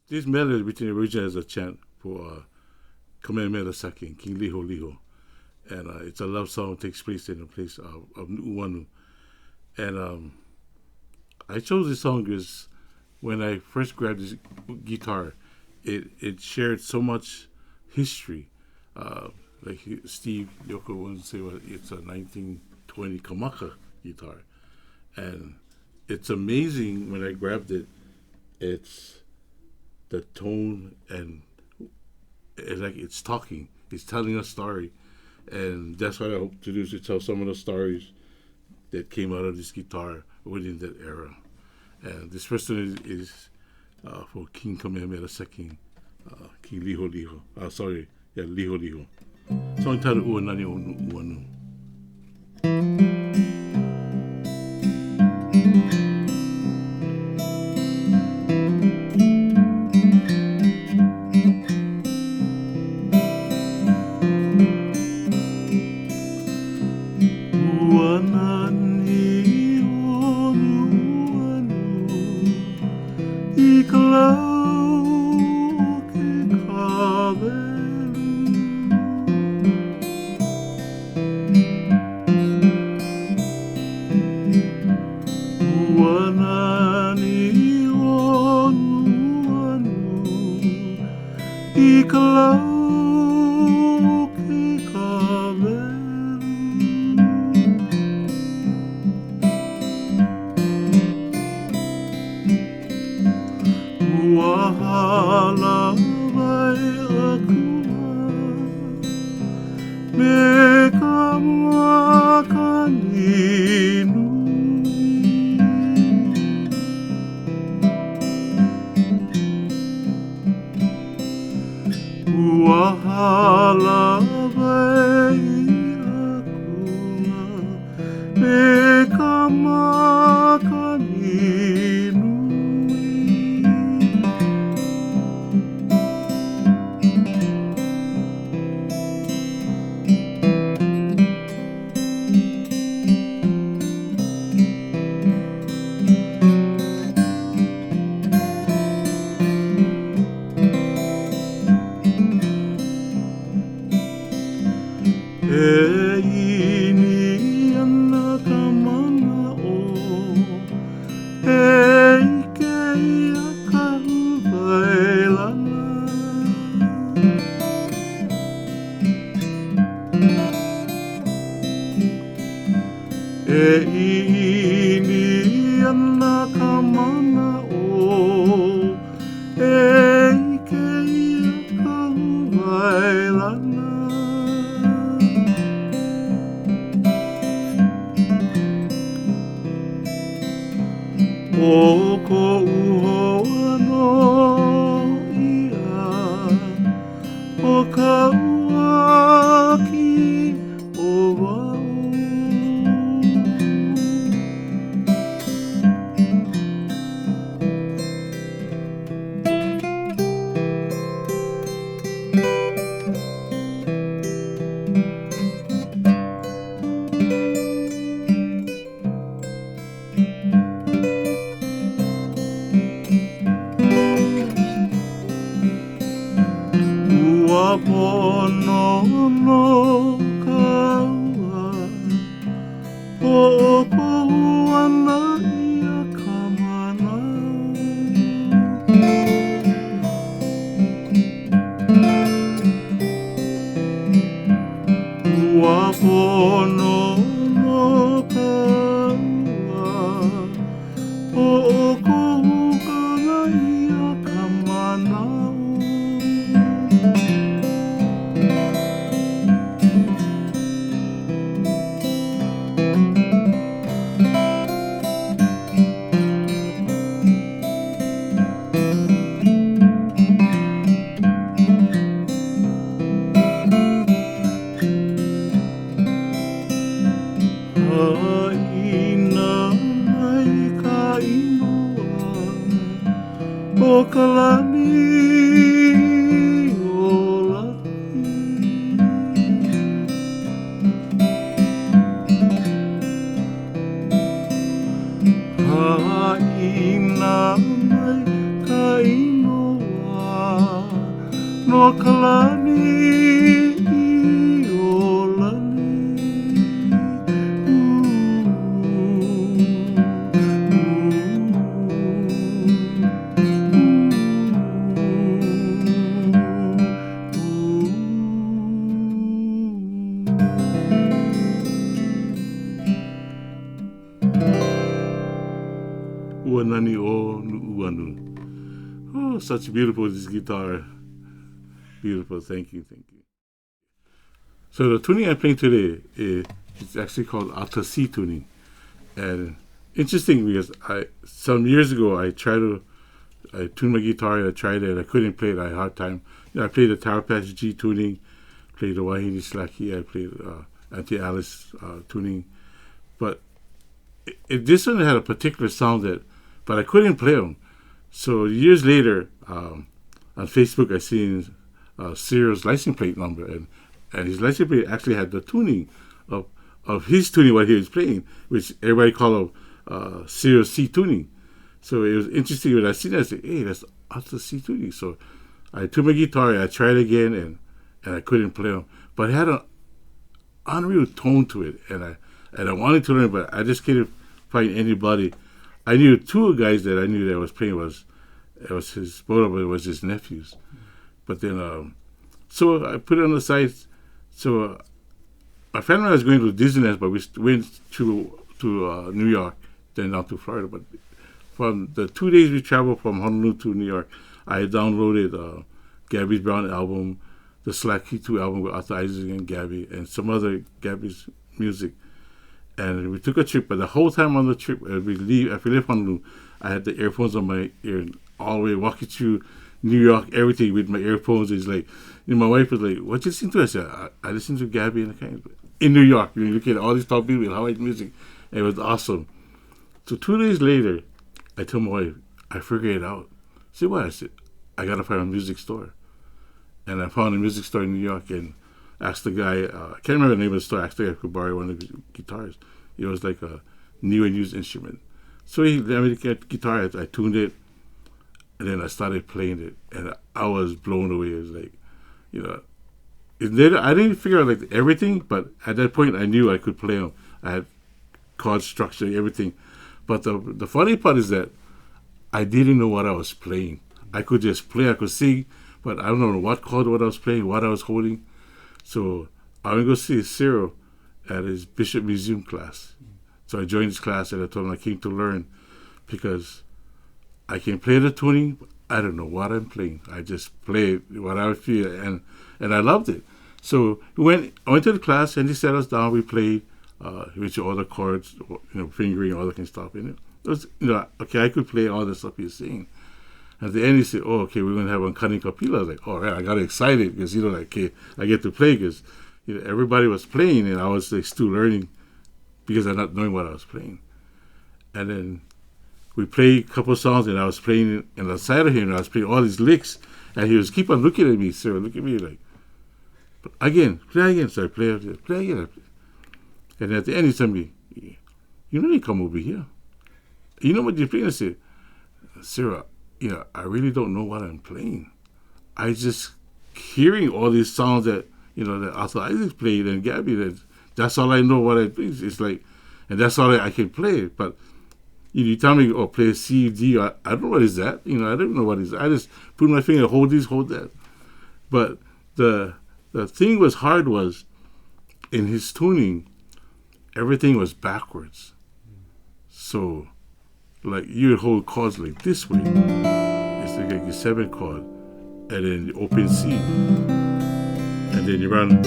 This melody between the original is a chant for Kamehameha II, King Liho Liho. And it's a love song that takes place in the place of Nu'uanu. And I chose this song because when I first grabbed this guitar, it shared so much history. Like Steve Yoko would say, well, it's a 1920 Kamaka guitar. And it's amazing when I grabbed it, it's the tone and like it's talking, it's telling a story. And that's what I hope to do, is to tell some of the stories that came out of this guitar within that era. And this first one is for King Kamehameha II, King Liho Liho. Liho Liho. Song titled Nani O Nu'uanu. Nani O Nu'uanu, ikalau ke kabelu. Nani O Nu'uanu, ikalau ke kabelu. Wahala vai aku me kamaka wahala vai aku me kamaka ini anak mana kei akahu bailana. Ini anak mana kei akahu bailana. O ko uho no ia, o ka uaki o wau. Pono no kaua o kohuana ia kamana. Ua pono no kaua o kohuana ia kamana. O kalani o laki, haina mai ka inoa kalani o lani. Nani O Nu'uanu. Oh, such beautiful, this guitar. Beautiful, thank you. So the tuning I'm playing today is actually called Alta C tuning. And interesting because some years ago I tuned my guitar and I tried it and I couldn't play it. I had a hard time. I played the Tower Patch G tuning, played the Wahine Slaki, I played Auntie Alice tuning. But this one had a particular sound but I couldn't play them. So years later, on Facebook, I seen Cyril's license plate number, and his license plate actually had the tuning of his tuning, what he was playing, which everybody called Cyril's C tuning. So it was interesting when I seen that. I said, "Hey, that's Alta C tuning." So I took my guitar, and I tried again, and I couldn't play them, but it had an unreal tone to it, and I wanted to learn, but I just couldn't find anybody. I knew two guys that I knew that was playing both of them was his nephews. But then, so I put it on the side. So my family and I was going to Disneyland, but we went to New York, then down to Florida. But from the 2 days we traveled from Honolulu to New York, I downloaded Gabby's Brown album, the Slack Key 2 album with Arthur Isaac and Gabby, and some other Gabby's music. And we took a trip, but the whole time on the trip, after we left Honolulu, I had the earphones on my ear all the way, walking through New York, everything with my earphones. It's like, my wife was like, "What you listen to?" I said, I listen to Gabby and Kaio in New York. You look at all these top people with Hawaii music. It was awesome. So 2 days later, I told my wife, I figured it out. She said, "What?" I said, "I got to find a music store." And I found a music store in New York and asked the guy, I can't remember the name of the store, I asked the guy if I could borrow one of his guitars. It was like a new and used instrument. So he let me get the guitar, I tuned it, and then I started playing it, and I was blown away. It was like, I didn't figure out like everything, but at that point I knew I could play them. I had chord structure, everything. But the funny part is that I didn't know what I was playing. I could just play, I could sing, but I don't know what chord, what I was playing, what I was holding. So I went to go see Cyril at his Bishop Museum class. So I joined his class and I told him I came to learn because I can play the tuning, but I don't know what I'm playing. I just play what I feel, and I loved it. So I went to the class and he sat us down. We played, which all the chords, fingering, all that kind of stuff. And it was, okay, I could play all the stuff he was saying. At the end, he said, "Oh, okay, we're going to have one Kani Kapila." I was like, "All right," I got excited because, okay, I get to play because, everybody was playing and I was like still learning because I'm not knowing what I was playing. And then we played a couple of songs and I was playing on the side of him and I was playing all these licks and he was keep on looking at me, Sarah, look at me like, again, play again. So I play again. And at the end, he told me, "You need to come over here. You know what you're playing?" I said, "Sarah, I really don't know what I'm playing. I just hearing all these songs that Arthur Isaac played and Gabby. That's all I know what I play. It's like, and that's all I can play. But you tell me, oh, play C, D. I don't know what is that. I don't know what is. I just put my finger, hold this, hold that. But the thing was hard was in his tuning, everything was backwards. So, like you would hold chords like this way. It's like a 7 chord, and then you open C, and then you run.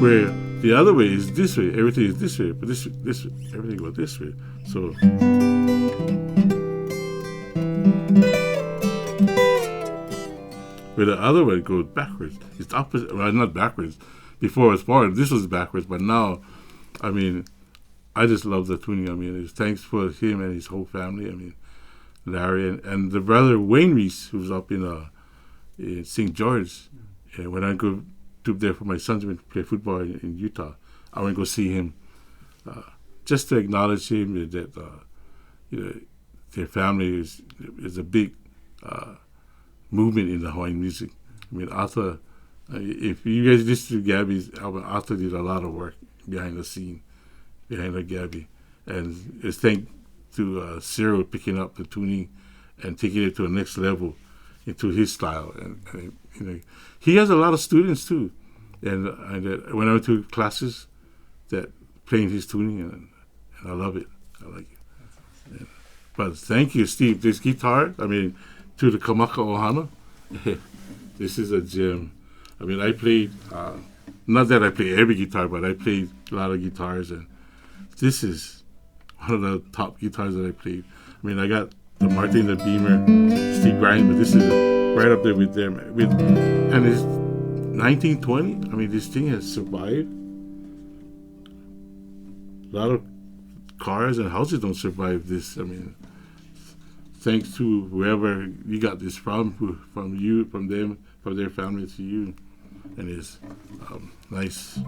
Where the other way is this way. Everything is this way, but this everything goes this way. So. Where the other way goes backwards. It's opposite. Well, not backwards. Before it was forward. This was backwards. But now, I just love the tuning. It's thanks for him and his whole family. Larry and the brother Wayne Reese, who's up in St. George. And when I go to there for my sons to play football in Utah, I want to go see him just to acknowledge him that their family is a big movement in the Hawaiian music. I mean, Arthur, if you guys listen to Gabby's album, Arthur did a lot of work behind the scene, behind the Gabby. And it's thanks to Cyril picking up the tuning and taking it to the next level into his style. And you know, he has a lot of students too. And when I went to classes that playing his tuning, and I love it. I like it. And, but thank you, Steve. This guitar, I mean, to the Kamaka Ohana, this is a gem. I mean, I played, not that I play every guitar, but I played a lot of guitars, and this is one of the top guitars that I played. I mean, I got the Martin, the Beamer, Steve Grimes, but this is right up there with them. And it's 1920. I mean, this thing has survived. A lot of cars and houses don't survive this. I mean, thanks to whoever you got this from you, from them, from their family to you. And it's nice.